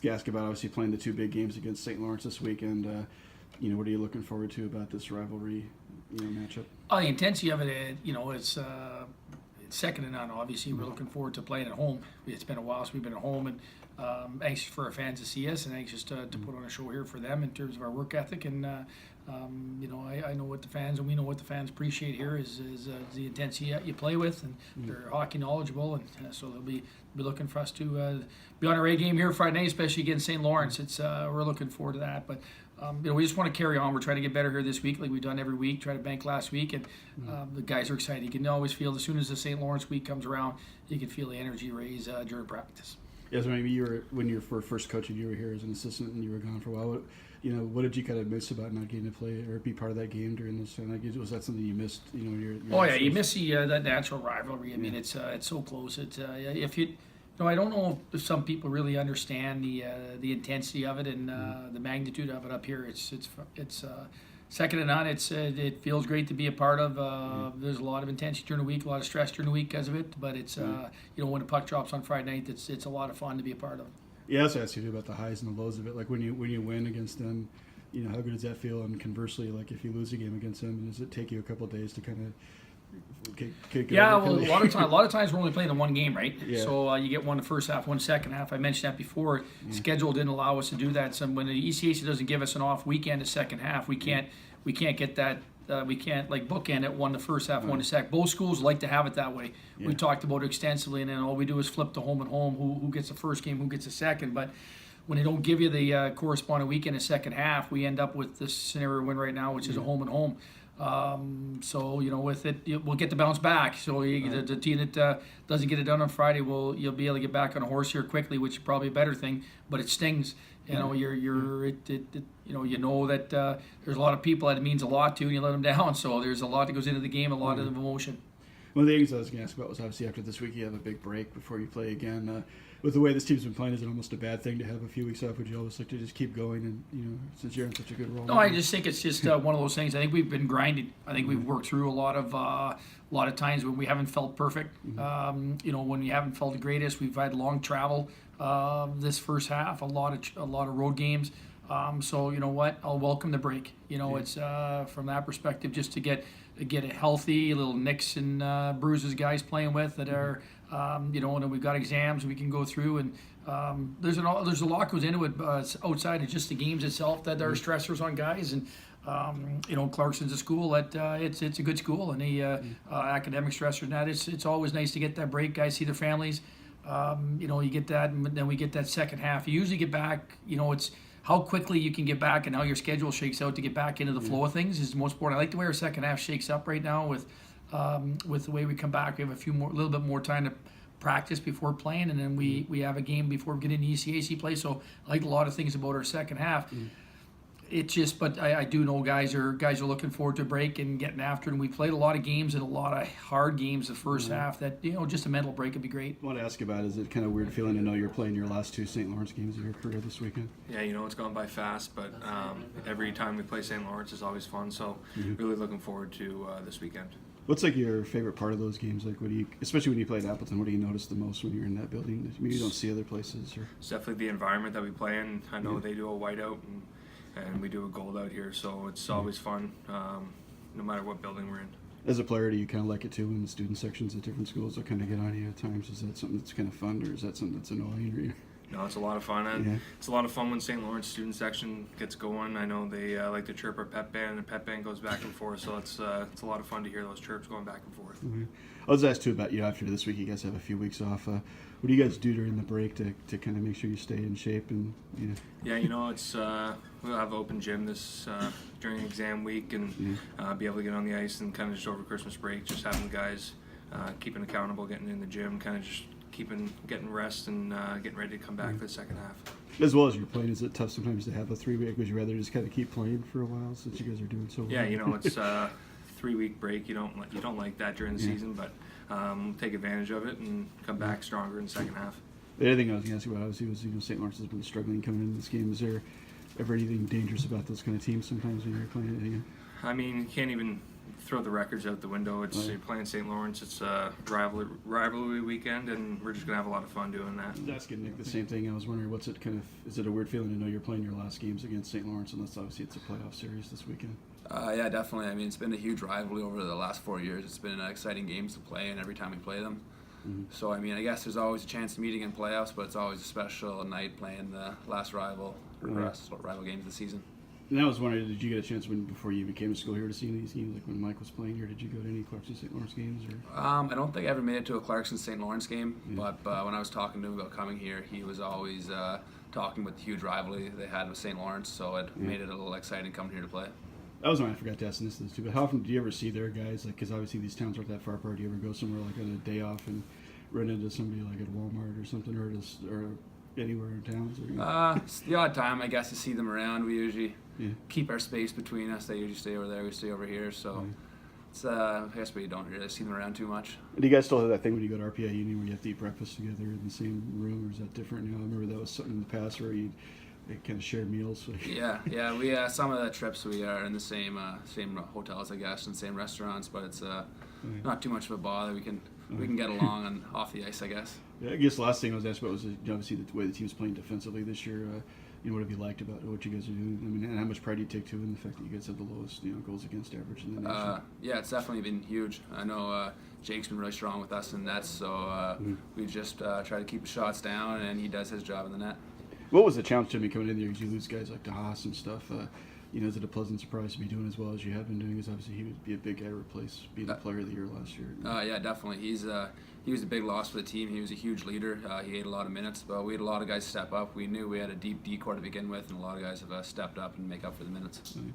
to ask about obviously playing the two big games against St. Lawrence this weekend. What are you looking forward to about this rivalry, matchup? The intensity of it, it's second to none. Obviously, we're looking forward to playing at home. It's been a while since we've been at home, and anxious for our fans to see us, and anxious to put on a show here for them in terms of our work ethic. And I know what the fans, and we know what the fans appreciate here is the intensity that you play with, and they're hockey knowledgeable, and so they'll be looking for us to be on our A game here Friday night, especially against St. Lawrence. It's we're looking forward to that, but. We just want to carry on. We're trying to get better here this week, like we've done every week. Try to bank last week, and the guys are excited. You can always feel as soon as the St. Lawrence week comes around, you can feel the energy raise during practice. Yeah, so maybe when you were first coaching, you were here as an assistant, and you were gone for a while. What did you kind of miss about not getting to play or be part of that game during this? Was that something you missed? You miss that natural rivalry. I mean, it's so close. It's if you. I don't know if some people really understand the intensity of it and the magnitude of it up here. It's second to none. It feels great to be a part of. There's a lot of intensity during the week, a lot of stress during the week because of it. But it's when the puck drops on Friday night, it's a lot of fun to be a part of. Yeah, I was asking you about the highs and the lows of it. Like when you win against them, how good does that feel? And conversely, like if you lose a game against them, does it take you a couple of days to kind of a lot of times we're only playing in one game, right? Yeah. So you get one the first half, one second half. I mentioned that before. Schedule didn't allow us to do that. So when the ECAC doesn't give us an off weekend the second half, we can't get that. We can't bookend it, one the first half, one the second. Both schools like to have it that way. Yeah. We talked about it extensively, and then all we do is flip to home and home. Who gets the first game, who gets the second. But when they don't give you the corresponding weekend the second half, we end up with this scenario we're in right now, which is a home and home. With it, we'll get the bounce back. So the team that doesn't get it done on Friday, you'll be able to get back on a horse here quickly, which is probably a better thing. But it stings. You know that there's a lot of people that it means a lot to, and you let them down. So there's a lot that goes into the game, a lot of emotion. One of the things I was going to ask about was obviously after this week you have a big break before you play again. With the way this team's been playing, is it almost a bad thing to have a few weeks off? Would you always like to just keep going and, since you're in such a good role? No, I just think it's just one of those things. I think we've been grinding. I think we've worked through a lot of times when we haven't felt perfect. When we haven't felt the greatest. We've had long travel this first half, a lot of road games. So you know what? I'll welcome the break. It's from that perspective just to get a healthy little nicks and bruises guys playing with that are and then we've got exams we can go through, and there's a lot goes into it outside of just the games itself that are stressors on guys. And Clarkson's a school that it's a good school, and the academic stressors and that it's always nice to get that break. Guys see their families. You get that, and then we get that second half. You usually get back. It's how quickly you can get back and how your schedule shakes out to get back into the flow of things is the most important. I like the way our second half shakes up right now with the way we come back. We have a little bit more time to practice before playing, and then we have a game before we get into ECAC play. So I like a lot of things about our second half. It's just, but I do know guys are looking forward to a break and getting after it. And we played a lot of games and a lot of hard games the first half that, just a mental break would be great. I want to ask about, is it kind of weird feeling to know you're playing your last two St. Lawrence games of your career this weekend? Yeah, it's gone by fast, but every time we play St. Lawrence is always fun. So really looking forward to this weekend. What's your favorite part of those games? Especially when you play at Appleton, what do you notice the most when you're in that building? Maybe you don't see other places. Or it's definitely the environment that we play in. I know they do a whiteout and we do a gold out here, so it's always fun, no matter what building we're in. As a player, do you kind of like it too when the student sections at different schools will kind of get on you at times? Is that something that's kind of fun, or is that something that's annoying? No, it's a lot of fun. And it's a lot of fun when St. Lawrence student section gets going. I know they like to chirp our pep band, and the pep band goes back and forth, so it's a lot of fun to hear those chirps going back and forth. I was asked too about after this week. You guys have a few weeks off. What do you guys do during the break to kind of make sure you stay in shape? And Yeah, it's we'll have open gym this during exam week and be able to get on the ice and kind of just over Christmas break, just having the guys keeping accountable, getting in the gym, kind of just getting rest and getting ready to come back for the second half. As well as you're playing, is it tough sometimes to have a 3-week? Would you rather just kind of keep playing for a while since you guys are doing so well? Yeah, it's a 3-week break. You don't like that during the season, but take advantage of it and come back stronger in the second half. The other thing I was going to ask you about obviously was St. Lawrence has been struggling coming into this game. Is there ever anything dangerous about those kind of teams sometimes when you're playing it again? I mean, you can't even throw the records out the window. It's Right. you're playing St. Lawrence. It's a rivalry weekend, and we're just gonna have a lot of fun doing that. That's good, Nick. The same thing. I was wondering, what's it kind of? Is it a weird feeling to know you're playing your last games against St. Lawrence, unless obviously it's a playoff series this weekend? Yeah, definitely. I mean, it's been a huge rivalry over the last 4 years. It's been exciting games to play, and every time we play them. So, I mean, I guess there's always a chance of meeting in playoffs, but it's always a special night playing the last rival games of the season. And I was wondering, did you get a chance before you became a school here to see any of these games? Like when Mike was playing here, did you go to any Clarkson St. Lawrence games? Or? I don't think I ever made it to a Clarkson St. Lawrence game, but when I was talking to him about coming here, he was always talking with the huge rivalry they had with St. Lawrence, so it made it a little exciting coming here to play. That was one I forgot to ask this too. But how often do you ever see their guys? Like, because obviously these towns aren't that far apart. Do you ever go somewhere like on a day off and run into somebody like at Walmart or something, or anywhere in towns? Or, It's the odd time, I guess, to see them around. We usually yeah. keep our space between us. They usually stay over there. We stay over here. So it's I guess we don't really see them around too much. Do you guys still have that thing when you go to RPI Union where you have to eat breakfast together in the same room, or is that different now? I remember that was something in the past where they kind of shared meals. Yeah. We some of the trips we are in the same hotels, I guess, and same restaurants, but it's not too much of a bother. We can get along and off the ice, I guess. Yeah, I guess the last thing I was asked about was obviously the way the team's playing defensively this year. What have you liked about what you guys are doing? I mean, and how much pride do you take too in the fact that you guys have the lowest goals against average in the nation? Yeah, it's definitely been huge. I know Jake's been really strong with us in nets, so we just try to keep the shots down, and he does his job in the net. What was the challenge to me coming in there? Because you lose guys like DeHaas and stuff. Is it a pleasant surprise to be doing as well as you have been doing? Because obviously he would be a big guy to replace being the player of the year last year. Yeah, definitely. He was a big loss for the team. He was a huge leader. He ate a lot of minutes, but we had a lot of guys step up. We knew we had a deep D core to begin with, and a lot of guys have stepped up and make up for the minutes. I think